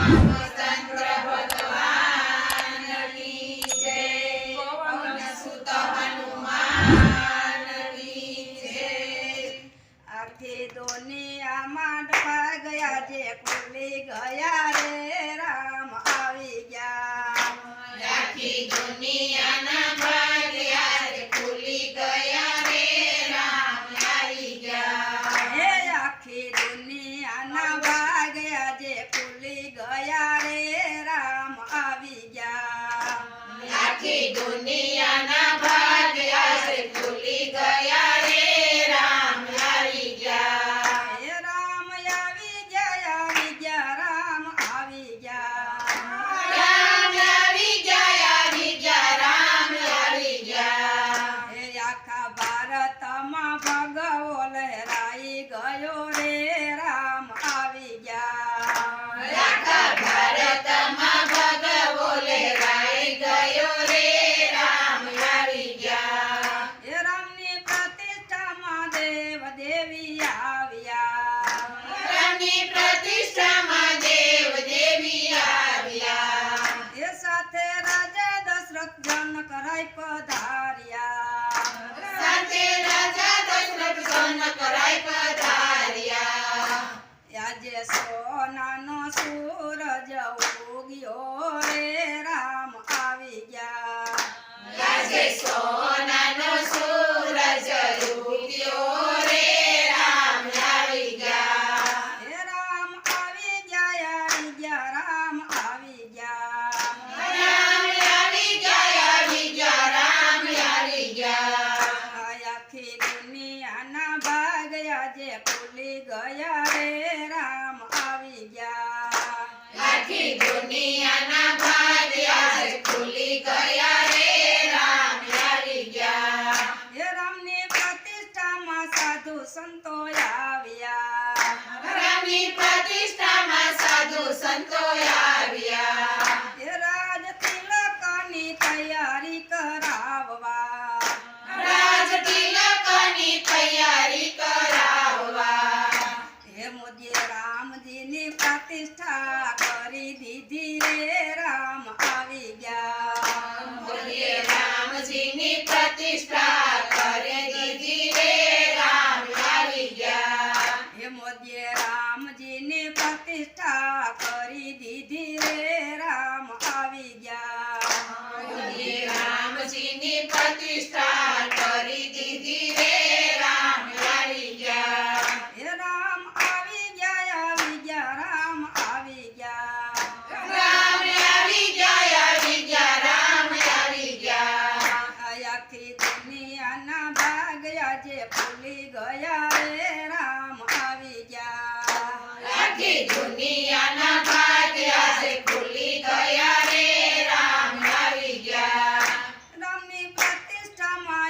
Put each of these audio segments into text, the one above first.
रामचंद्र भगवान की जय। पवन सुत हनुमान की जय। आखी दुनिया में डूबा गया जे खुली गया रे राम આવી ગયા। आखी दुनिया ना भाग्या रे खुली गया रे राम आई गया। હે આખી દુનિયા ના ભાગ્યા જે ખુલી ગયા રે રામ આવી ગયા। आखी दुनिया ना भाग्या रे खुली गया रे राम आई गया। હે રામ આવી ગયા રામ આવી ગયા। राम आई गया राम आई गया। હે આખા ભારતમાં ભગવો લહેરાઈ ગયો રે રામ આવી ગયા। आखा भारतમાં ભગવો લહેરાઈ ગયો રે રામ આવી ગया। હે રામની પ્રતિષ્ઠામાં દેવ દેવી આવ્યા। રામની પ્રતિષ્ઠામાં દેવ દેવી આવ્યા। એ સાથે રાજા દશરથ જન કરાય પધાર્યા। સાથે રાજા દશરથ સન કરાય પધાર્યા। આજે સોનાનો સૂરજ ઉગ્યો રે રામ આવી ગયા। આજે સોનાનો સૂરજ ઉગ્યો રે રામ આવી ગया। હે રામ આવી ગયા રામ આવી ગયા। રામ આવી ગया રામ આવી ગया। આખી દુનિયાના ભાગ્યા જે ખુલી ગયા રે રામ આવી ગયા। આખી દુનિયાના ભાગ્યા રે ખુલી ગયા રે રામ આવી ગया। હે રામની પ્રતિષ્ઠામાં સાધુ સંતો આવ્યા। રામની પ્રતિષ્ઠામાં સાધુ સંતો આવ્યા। હે રાજ તિલકની તૈયારી કરાવવા। રાજ તિલકની તૈયારી કરાવવા। હે મોદીએ રામજીની પ્રતિષ્ઠા કરી દીધી રે રામ આવી ગયા। બોલીએ રામજીની પ્રતિષ્ઠા કરી દીધી રે રામ આવી ગया। હે મોદીએ રામજીની પ્રતિષ્ઠા કરી દીધી રે રામ આવી ગયા। બોલીએ રામજીની પ્રતિષ્ઠા કરી દીધી રે રામ આવી ગया। હે રામ આવી ગયા રામ આવી ગયા। રામ આવી ગया રામ આવી ગया। આખી દુનિયાના ભાગ્યા જે ખુલી ગયા રે રામ આવી ગયા। આખી દુનિયાના ભાગ્યા રે ખુલી ગયા રે રામ આવી ગया। રામની પ્રતિષ્ઠામાં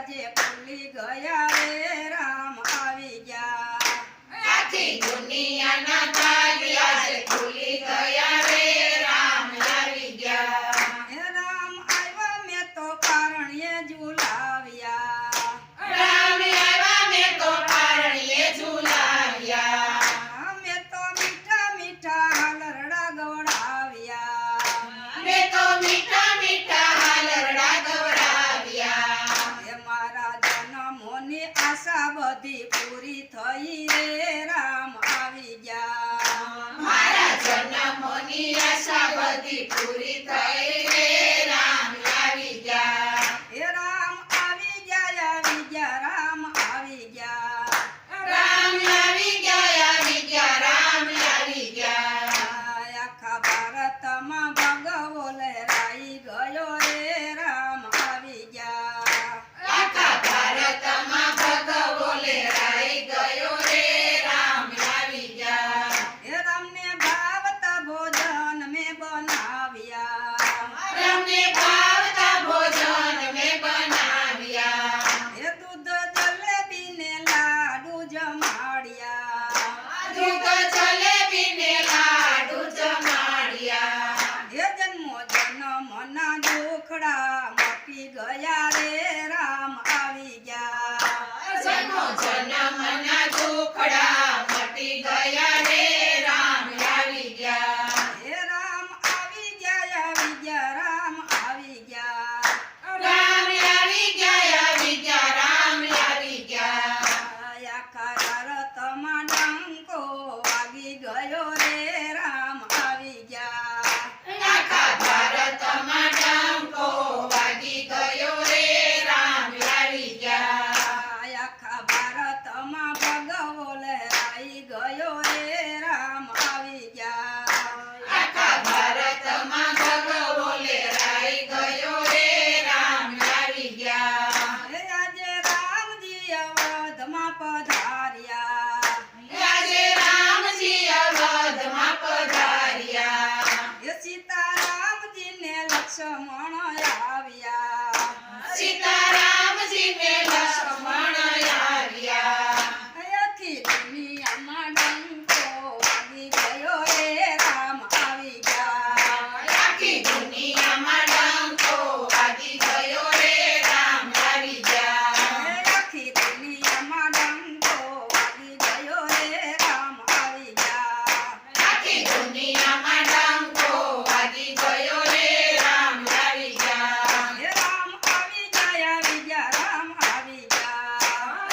આજે ખુલી ગયા રે રામ આવી ગયા. આખી દુનિયાના ભાગ આજે ખુલી ગયા રે રામ આવી ગયા. હે રામ આવ્યા મેં તો કારણ્ય ઝુલાવ્યા. રામ આવ્યા મેં તો પારણીએ ઝુલાવ્યા. મેં તો મીઠા મીઠા હાલરડા ગવડાવ્યા. મેં તો મીઠા મીઠા હાલરડા ગવડાવ્યા. હે મારા જન્મોની આશા બધી પૂરી થઈ રે રામ આવી ગયા. મારા જન્મોની આશા બધી પૂરી થઈ રે રામ આવી ગયા. હે રામ આવી ગયા રામ આવી ગયા. રામ આવી ગયા રામ આવી ગયા. આખા ભારતમાં ભગવો લહેરાઈ ગયો રે રામ આવી ગયા. આખા ભારતમાં ભગવો લહેરાઈ ગયો રે રામ આવી ગયા. હે રામને ભાવતા ભોજન મેં બનાવ્યા. રામને ભાવતા ભોજન મેં બનાવ્યા. હે દૂધ જલેબી ને લાડુ જમાડ્યા. દૂધ જલેબી ને લાડુ જમાડ્યા. હે જન્મના દુખડા મટી ગયા રે રામ આવી ગયા. જન્મના દુખડા મટી ગયા રે રામ આવી ગયા. હે રામ આવી ગયા રામ આવી ગયા. રામ આવી ગયા રામ આવી ગયા. આખા ભારતમાં ડંકો વાગી ગયો રે રામ આવી ગયા. આખા ભારતમાં ડંકો વાગી ગયો રે રામ આવી ગયા. આખા ભારતમાં ભગવો લહેરાઈ ગયો રે રામ આવી ગયા. આખા ભારતમાં ભગવો લહેરાઈ ગયો રે રામ આવી ગયા. હે આજે રામજી અવધમાં પધાર્યા. આજે રામજી અવધમાં પધાર્યા. હે સીતારામજીને લક્ષ્મણ આવ્યા. સીતારામજીને લક્ષ્મણ આવ્યા. આખી દુનિયામાં ડંકો વાગી ગયો રે રામ આવી ગયા. આખી દુનિયામાં ડંકો વાગી ગયો રે રામ આવી ગયા. આખી દુનિયામાં ડંકો વાગી ગયો રે રામ આવી ગયા. આખી દુનિયામાં ડંકો વાગી ગયો રે રામ આવી ગયા. હે રામ આવી ગયા રામ આવી ગયા.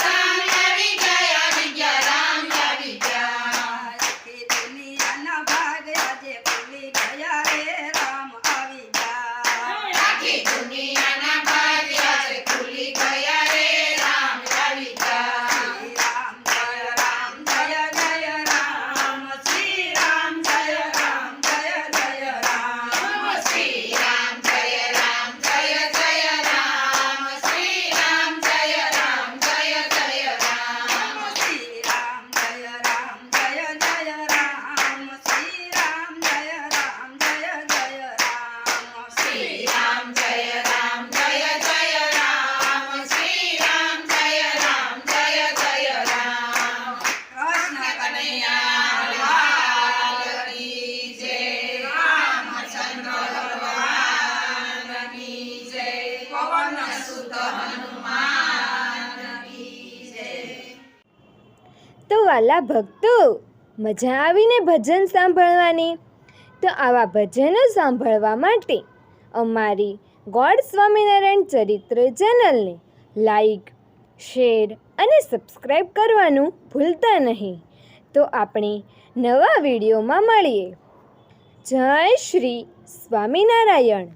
રામ આવી ગયા રામ આવી ગયા. આખી દુનિયાના ભાગ આજે ખુલી ગયા રે રામ આવી ગયા. આખી દુનિયાના ભાગ આજે ખુલી ગયા રે રામ આવી ગયા. શ્રી રામ જય રામ જય જય રામ. શ્રી રામ જય રામ જય જય રામ. શ્રી રામ જય રામ જય જય રામ. શ્રી રામ જય રામ જય જય રામ. શ્રી રામ જય રામ જય જય રામ. શ્રી રામ જય રામ જય જય રામ. શ્રી રામ જય રામ જય જય રામ. શ્રી રામ જય રામ જય જય રામ. કૃષ્ણ કનૈયા લાલ કી જય. રામચંદ્ર ભગવાન કી જય. પવન સુત હનુમાન કી જય. તો વાલા ભક્તો, મજા આવીને ભજન સાંભળવાની? તો આવા ભજનો સાંભળવા માટે અમારી ગોડ સ્વામિનારાયણ ચરિત્ર ચેનલને લાઈક, શેર અને સબસ્ક્રાઈબ કરવાનું ભૂલતા નહીં. તો આપણે નવા વિડીયોમાં મળીએ. જય શ્રી સ્વામિનારાયણ.